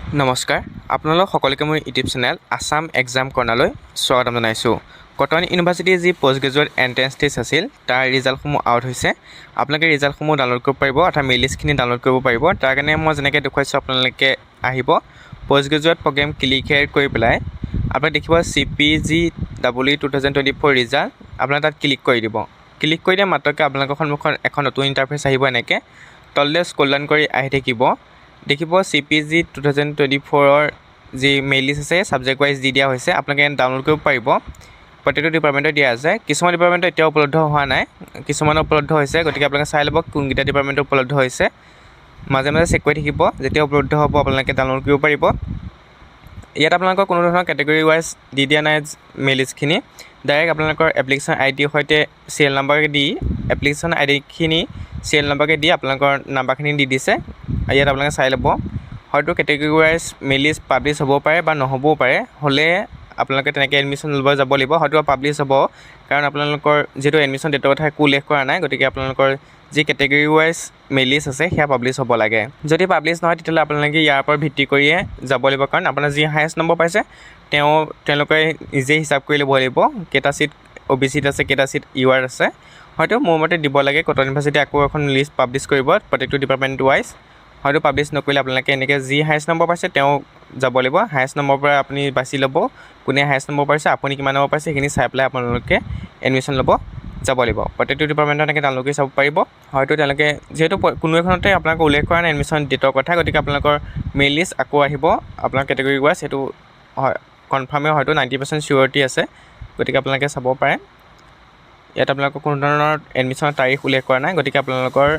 নমস্কাৰ আপোনালোক সকলোকে মোৰ ইউটিউব চেনেল আসাম এক্সাম কৰ্ণাৰলৈ স্বাগতম জনাইছোঁ। কটন ইউনিভাৰ্চিটিৰ যি পোষ্ট গ্ৰেজুৱেট এণ্ট্ৰেন্স টেষ্ট আছিল তাৰ ৰিজাল্টসমূহ আউট হৈছে। আপোনালোকে ৰিজাল্টসমূহ ডাউনলোড কৰিব পাৰিব অৰ্থাৎ মেইল লিষ্টখিনি ডাউনলোড কৰিব পাৰিব। তাৰ কাৰণে মই যেনেকৈ দেখুৱাইছোঁ আপোনালোকে আহিব post graduate programme click here কৰি পেলাই আপোনালোকে দেখিব CPGW 2024 ৰিজাল্ট আপোনালোকে তাত ক্লিক কৰি দিব। ক্লিক কৰি দিয়া মাত্ৰকে আপোনালোকৰ সন্মুখত এখন নতুন ইণ্টাৰফেচ আহিব। এনেকৈ তললৈ স্ক্ৰল ডাউন কৰি আহি থাকিব। দেখিব CPG 2024 যি মেইল লিষ্ট আছে ছাবজেক্ট ৱাইজ দি দিয়া হৈছে। আপোনালোকে ডাউনলোড কৰিব পাৰিব। প্ৰত্যেকটো ডিপাৰ্টমেণ্টত দিয়া আছে। কিছুমান ডিপাৰ্টমেণ্টত এতিয়াও উপলব্ধ হোৱা নাই, কিছুমানৰ উপলব্ধ হৈছে। গতিকে আপোনালোকে চাই ল'ব কোনকেইটা ডিপাৰ্টমেণ্টত উপলব্ধ হৈছে। মাজে মাজে চেক কৰি থাকিব, যেতিয়া উপলব্ধ হ'ব আপোনালোকে ডাউনলোড কৰিব পাৰিব। ইয়াত আপোনালোকৰ কোনো ধৰণৰ কেটেগৰী ৱাইজ দি দিয়া নাই মেইল লিষ্টখিনি। ডাইৰেক্ট আপোনালোকৰ এপ্লিকেশ্যন আইডিৰ সৈতে চিৰিয়েল নাম্বাৰকে দি এপ্লিকেশ্যন আইডিখিনি চিৰিয়েল নাম্বাৰকে দি আপোনালোকৰ নাম্বাৰখিনি দি দিছে। ইয়াত আপোনালোকে চাই ল'ব, হয়তো category wise mail list publish হ'ব পাৰে বা নহ'বও পাৰে। হ'লে আপোনালোকে তেনেকৈ এডমিশ্যন ল'ব যাব লাগিব। হয়তো পাব্লিছ হ'ব, কাৰণ আপোনালোকৰ যিহেতু এডমিশ্যন ডেটৰ কথা একো উল্লেখ কৰা নাই। গতিকে আপোনালোকৰ যি কেটেগৰী ৱাইজ মেইল লিষ্ট আছে সেয়া পাব্লিছ হ'ব লাগে। যদি পাব্লিছ নহয় তেতিয়াহ'লে আপোনালোকে ইয়াৰ ওপৰত ভিত্তি কৰিয়ে যাব লাগিব, কাৰণ আপোনাৰ যি হায়েষ্ট নম্বৰ পাইছে তেওঁলোকে নিজেই হিচাপ কৰি ল'ব লাগিব কেইটা ছিট OBCত আছে, কেইটা ছিট UR আছে। হয়তো মোৰ মতে দিব লাগে। কটন ইউনিভাৰ্চিটি আকৌ এখন লিষ্ট পাব্লিছ কৰিব প্ৰত্যেকটো ডিপাৰ্টমেণ্ট ৱাইজ। হয়তো পাব্লিছ নকৰিলে আপোনালোকে এনেকৈ যি হায়েষ্ট নম্বৰ পাইছে তেওঁ যাব লাগিব। হায়েষ্ট নম্বৰৰ পৰা আপুনি বাছি ল'ব কোনে হায়েষ্ট নম্বৰ পাইছে, আপুনি কিমান নম্বৰ পাইছে, সেইখিনি চাই পেলাই আপোনালোকে এডমিশ্যন ল'ব যাব লাগিব। প্ৰত্যেকটো ডিপাৰ্টমেণ্টত এনেকৈ ডাউনলোড কৰি চাব পাৰিব। হয়তো তেওঁলোকে যিহেতু কোনো এখনতে আপোনালোকে উল্লেখ কৰা নাই এডমিশ্যন ডেটৰ কথা, গতিকে আপোনালোকৰ মেইল লিষ্ট আকৌ আহিব আপোনাৰ কেটেগৰী ৱাইজ। সেইটো হয় কনফাৰ্মে, হয়তো 90% চিয়ৰিটি আছে। গতিকে আপোনালোকে চাব পাৰে। ইয়াত আপোনালোকৰ কোনো ধৰণৰ এডমিশ্যনৰ তাৰিখ উল্লেখ কৰা নাই। গতিকে আপোনালোকৰ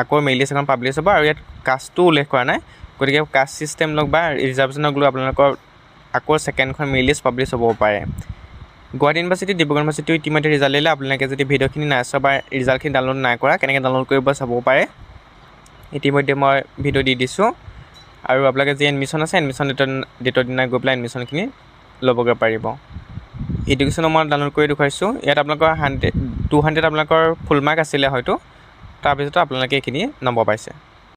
আকৌ মেইল লিষ্ট এখন পাব্লিছ হ'ব। আৰু ইয়াত কাষ্টটো উল্লেখ কৰা নাই। গতিকে কাষ্ট ছিষ্টেম লওক বা ৰিজাৰ্ভেশ্যনক লৈ আপোনালোকৰ আকৌ ছেকেণ্ডখন মেইল লিষ্ট পাব্লিছ হ'ব পাৰে। গুৱাহাটী ইউনিভাৰ্চিটি, ডিব্ৰুগড় ইউনিভাৰ্চিটিও ইতিমধ্যে ৰিজাল্ট দিলে। আপোনালোকে যদি ভিডিঅ'খিনি নাই চোৱা বা ৰিজাল্টখিনি ডাউনলোড নাই কৰা, কেনেকৈ ডাউনলোড কৰিব চাব পাৰে। ইতিমধ্যে মই ভিডিঅ' দি দিছোঁ। আৰু আপোনালোকে যি এডমিশ্যন আছে এডমিশ্যন ডেটৰ দিনা গৈ পেলাই এডমিশ্যনখিনি ল'বগৈ পাৰিব। এডুকেশ্যনৰ মই ডাউনলোড কৰি দেখুৱাইছোঁ। ইয়াত আপোনালোকৰ 200 আপোনালোকৰ ফুল মাৰ্ক আছিলে হয়তো, তাৰপিছতো আপোনালোকে এইখিনি নম্বৰ পাইছে।